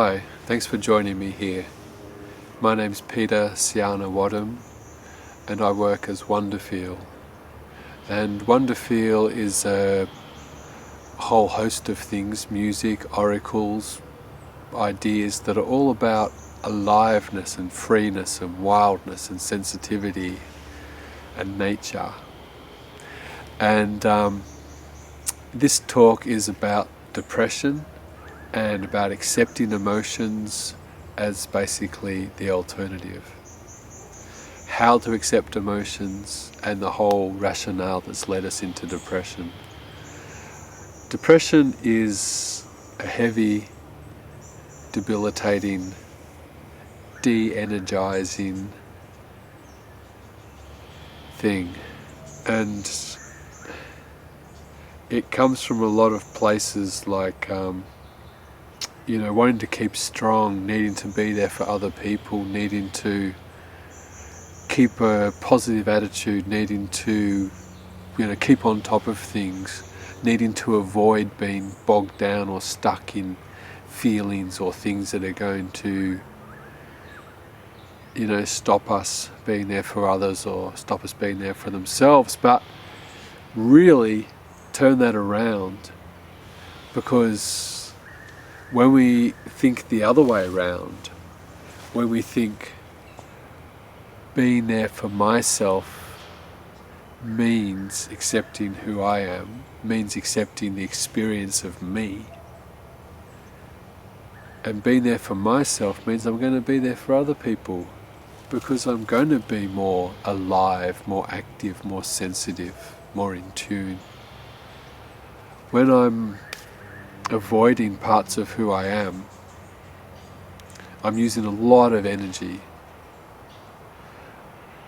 Hi, thanks for joining me here. My name's Peter Siana Wadham and I work as Wonderfeel. And Wonderfeel is a whole host of things, music, oracles, ideas that are all about aliveness and freeness and wildness and sensitivity and nature. And this talk is about depression and about accepting emotions as basically the alternative. How to accept emotions and the whole rationale that's led us into depression. Depression is a heavy, debilitating, de-energizing thing, and it comes from a lot of places like wanting to keep strong, needing to be there for other people, needing to keep a positive attitude, needing to keep on top of things, needing to avoid being bogged down or stuck in feelings or things that are going to stop us being there for others or stop us being there for themselves. But really turn that around, because when we think the other way around, when we think being there for myself means accepting who I am, means accepting the experience of me, and being there for myself means I'm going to be there for other people, because I'm going to be more alive, more active, more sensitive, more in tune. When I'm avoiding parts of who I am, I'm using a lot of energy.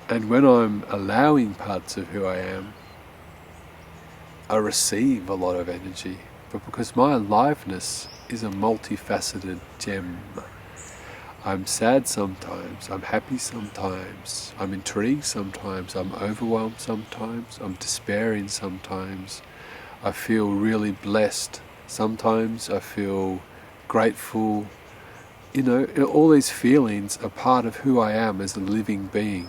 And when I'm allowing parts of who I am, I receive a lot of energy. But because my aliveness is a multifaceted gem, I'm sad sometimes, I'm happy sometimes, I'm intrigued sometimes, I'm overwhelmed sometimes, I'm despairing sometimes, I feel really blessed sometimes, I feel grateful. All these feelings are part of who I am as a living being.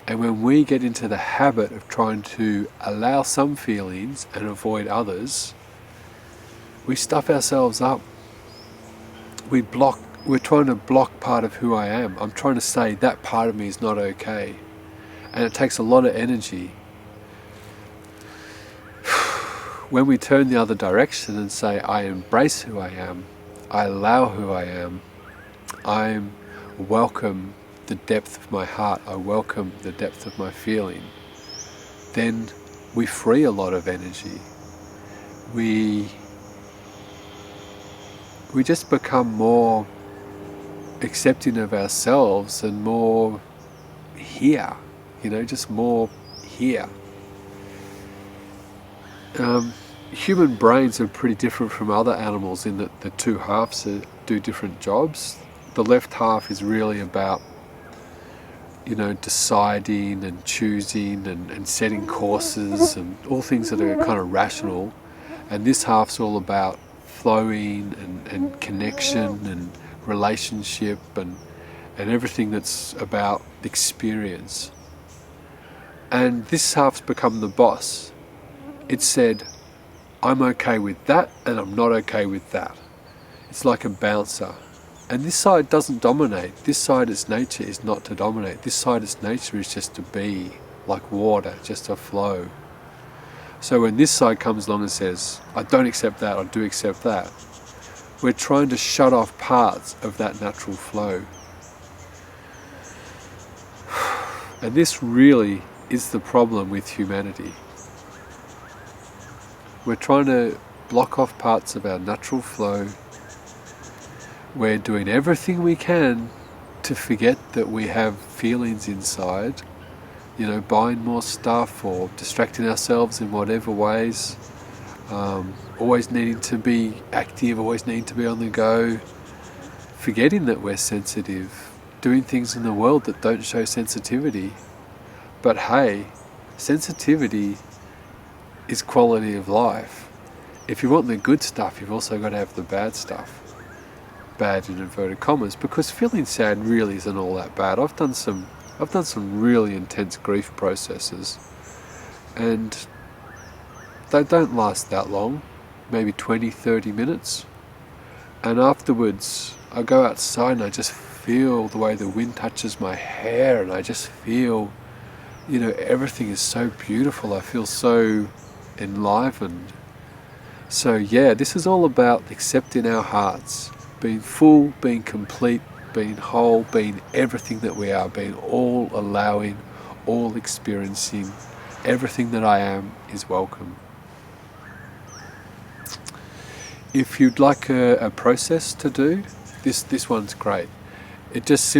And when we get into the habit of trying to allow some feelings and avoid others, we stuff ourselves up. We're trying to block part of who I am. I'm trying to say that part of me is not okay. And it takes a lot of energy. When we turn the other direction and say, I embrace who I am, I allow who I am, I welcome the depth of my heart, I welcome the depth of my feeling, then we free a lot of energy. We just become more accepting of ourselves and more here, just more here. Human brains are pretty different from other animals in that the two halves do different jobs. The left half is really about deciding and choosing and setting courses and all things that are kind of rational, and this half's all about flowing and connection and relationship and everything that's about experience. And this half's become the boss. It said, I'm okay with that and I'm not okay with that. It's like a bouncer. And this side doesn't dominate. This side, its nature is not to dominate. This side, its nature is just to be, like water, just to flow. So when this side comes along and says, I don't accept that, I do accept that, we're trying to shut off parts of that natural flow. And this really is the problem with humanity. We're trying to block off parts of our natural flow. We're doing everything we can to forget that we have feelings inside, buying more stuff or distracting ourselves in whatever ways, always needing to be active, always needing to be on the go, forgetting that we're sensitive, doing things in the world that don't show sensitivity. But hey, sensitivity is quality of life. If you want the good stuff, you've also got to have the bad stuff. bad in inverted commas, because feeling sad really isn't all that bad. I've done some really intense grief processes, and they don't last that long, maybe 20-30 minutes, and afterwards I go outside and I just feel the way the wind touches my hair, and I just feel, everything is so beautiful. I feel so enlivened. So yeah, this is all about accepting our hearts, being full, being complete, being whole, being everything that we are, being all allowing, all experiencing. Everything that I am is welcome. If you'd like a process to do, this one's great. This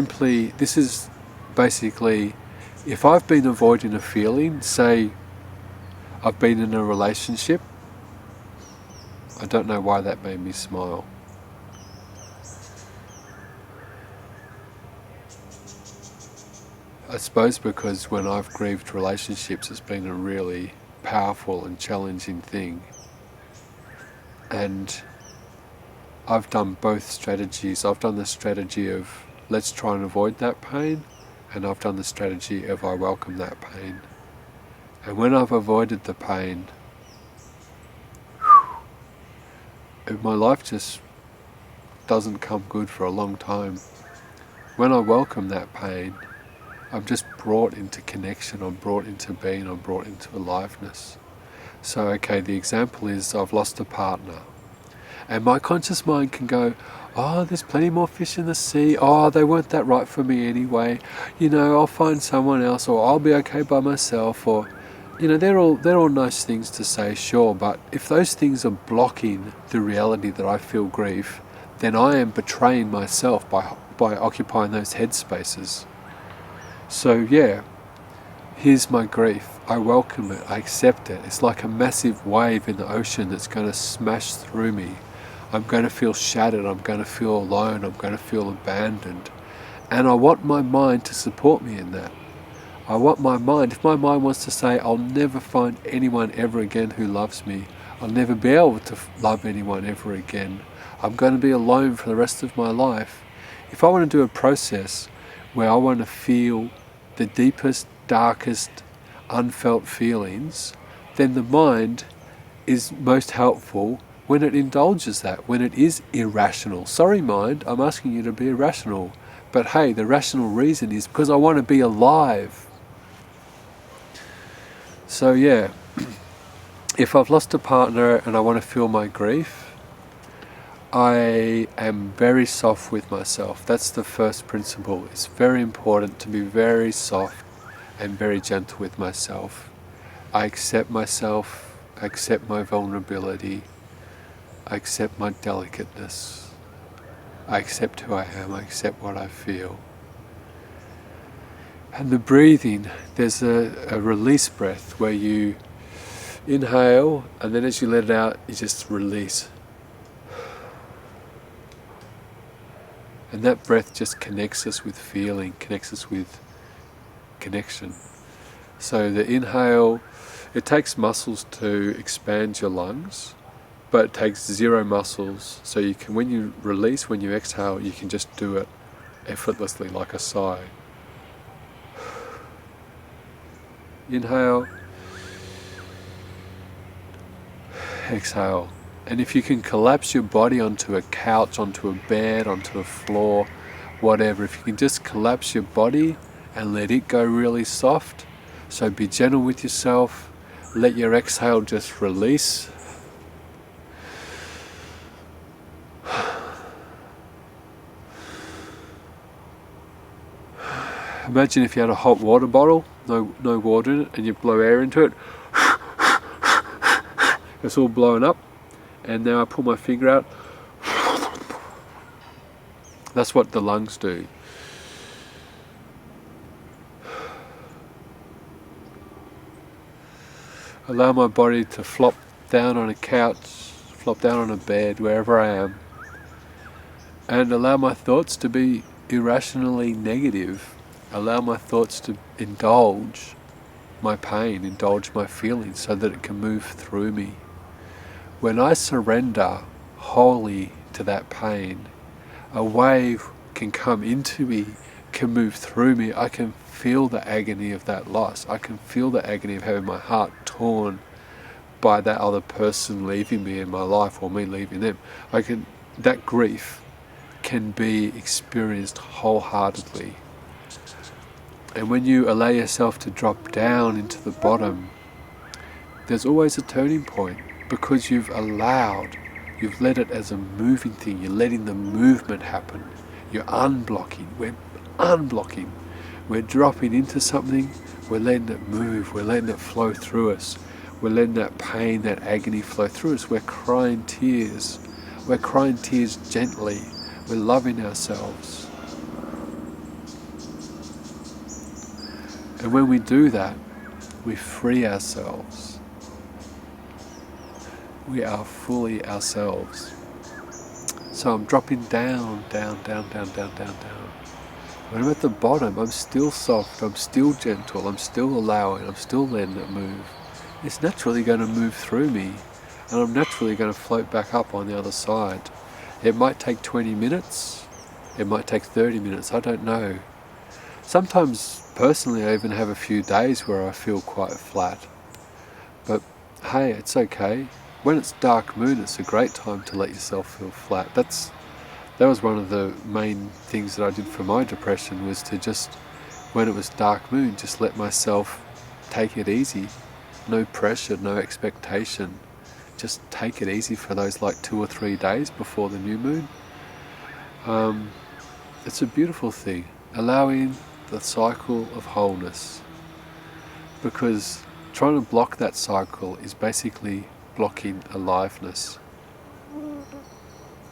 is basically, if I've been avoiding a feeling, say I've been in a relationship, I don't know why that made me smile. I suppose because when I've grieved relationships, it's been a really powerful and challenging thing. And I've done both strategies. I've done the strategy of let's try and avoid that pain, and I've done the strategy of I welcome that pain. And when I've avoided the pain, my life just doesn't come good for a long time. When I welcome that pain, I'm just brought into connection, I'm brought into being, I'm brought into aliveness. So okay, the example is I've lost a partner, and my conscious mind can go, oh, there's plenty more fish in the sea, oh, they weren't that right for me anyway, I'll find someone else, or I'll be okay by myself, or they're all nice things to say, sure, but if those things are blocking the reality that I feel grief, then I am betraying myself by occupying those headspaces. So yeah, here's my grief. I welcome it, I accept it. It's like a massive wave in the ocean that's going to smash through me. I'm going to feel shattered, I'm going to feel alone, I'm going to feel abandoned. And I want my mind to support me in that. I want my mind, if my mind wants to say, I'll never find anyone ever again who loves me, I'll never be able to love anyone ever again, I'm going to be alone for the rest of my life. If I want to do a process where I want to feel the deepest, darkest, unfelt feelings, then the mind is most helpful when it indulges that, when it is irrational. Sorry mind, I'm asking you to be irrational. But hey, the rational reason is because I want to be alive. So yeah, if I've lost a partner and I want to feel my grief, I am very soft with myself. That's the first principle. It's very important to be very soft and very gentle with myself. I accept myself, I accept my vulnerability, I accept my delicateness, I accept who I am, I accept what I feel. And the breathing, there's a release breath where you inhale, and then as you let it out, you just release. And that breath just connects us with feeling, connects us with connection. So the inhale, it takes muscles to expand your lungs, but it takes zero muscles. So you can, when you release, when you exhale, you can just do it effortlessly like a sigh. Inhale, exhale. And if you can collapse your body onto a couch, onto a bed, onto a floor, whatever, if you can just collapse your body and let it go really soft, so be gentle with yourself, let your exhale just release. Imagine if you had a hot water bottle, no water in it, and you blow air into it. It's all blown up, and now I pull my finger out. That's what the lungs do. Allow my body to flop down on a couch, flop down on a bed, wherever I am, and allow my thoughts to be irrationally negative. Allow my thoughts to indulge my pain, indulge my feelings, so that it can move through me. When I surrender wholly to that pain, A wave can come into me, can move through me. I can feel the agony of that loss. I can feel the agony of having my heart torn by that other person leaving me in my life, or me leaving them. That grief can be experienced wholeheartedly. And when you allow yourself to drop down into the bottom, there's always a turning point, because you've let it as a moving thing. You're letting the movement happen. You're unblocking. We're unblocking. We're dropping into something. We're letting it move. We're letting it flow through us. We're letting that pain, that agony flow through us. We're crying tears. We're crying tears gently. We're loving ourselves. And when we do that, we free ourselves. We are fully ourselves. So I'm dropping down, down, down, down, down, down, down. When I'm at the bottom, I'm still soft, I'm still gentle, I'm still allowing, I'm still letting it move. It's naturally going to move through me, and I'm naturally going to float back up on the other side. It might take 20 minutes, it might take 30 minutes, I don't know. Sometimes, personally, I even have a few days where I feel quite flat. But hey, it's okay. When it's dark moon, it's a great time to let yourself feel flat. That was one of the main things that I did for my depression, was to just, when it was dark moon, just let myself take it easy. No pressure, no expectation. Just take it easy for those 2 or 3 days before the new moon. It's a beautiful thing, allowing the cycle of wholeness, because trying to block that cycle is basically blocking aliveness.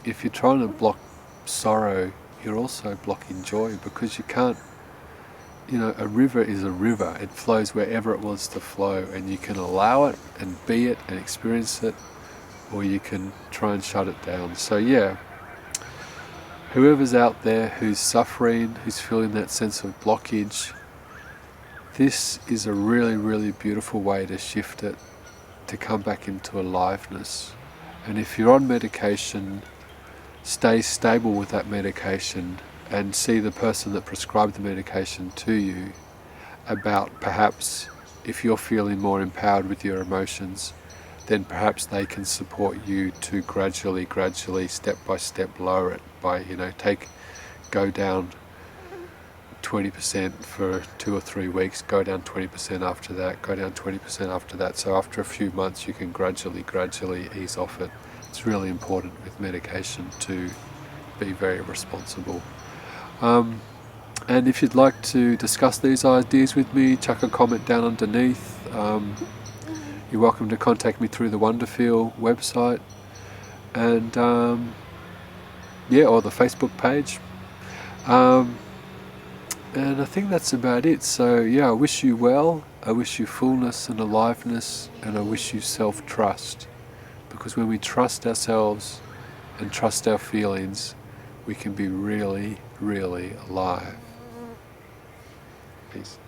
If you're trying to block sorrow, you're also blocking joy, because you can't, a river is a river. It flows wherever it wants to flow, and you can allow it and be it and experience it, or you can try and shut it down. So yeah, whoever's out there who's suffering, who's feeling that sense of blockage, this is a really, really beautiful way to shift it, to come back into aliveness. And if you're on medication, stay stable with that medication, and see the person that prescribed the medication to you about, perhaps if you're feeling more empowered with your emotions, then perhaps they can support you to gradually, step by step, lower it by, go down 20% for 2 or 3 weeks, go down 20% after that, go down 20% after that. So after a few months, you can gradually ease off it. It's really important with medication to be very responsible. And if you'd like to discuss these ideas with me, chuck a comment down underneath. You're welcome to contact me through the Wonderfeel website, and or the Facebook page. And I think that's about it. So yeah, I wish you well, I wish you fullness and aliveness, and I wish you self-trust. Because when we trust ourselves and trust our feelings, we can be really, really alive. Peace.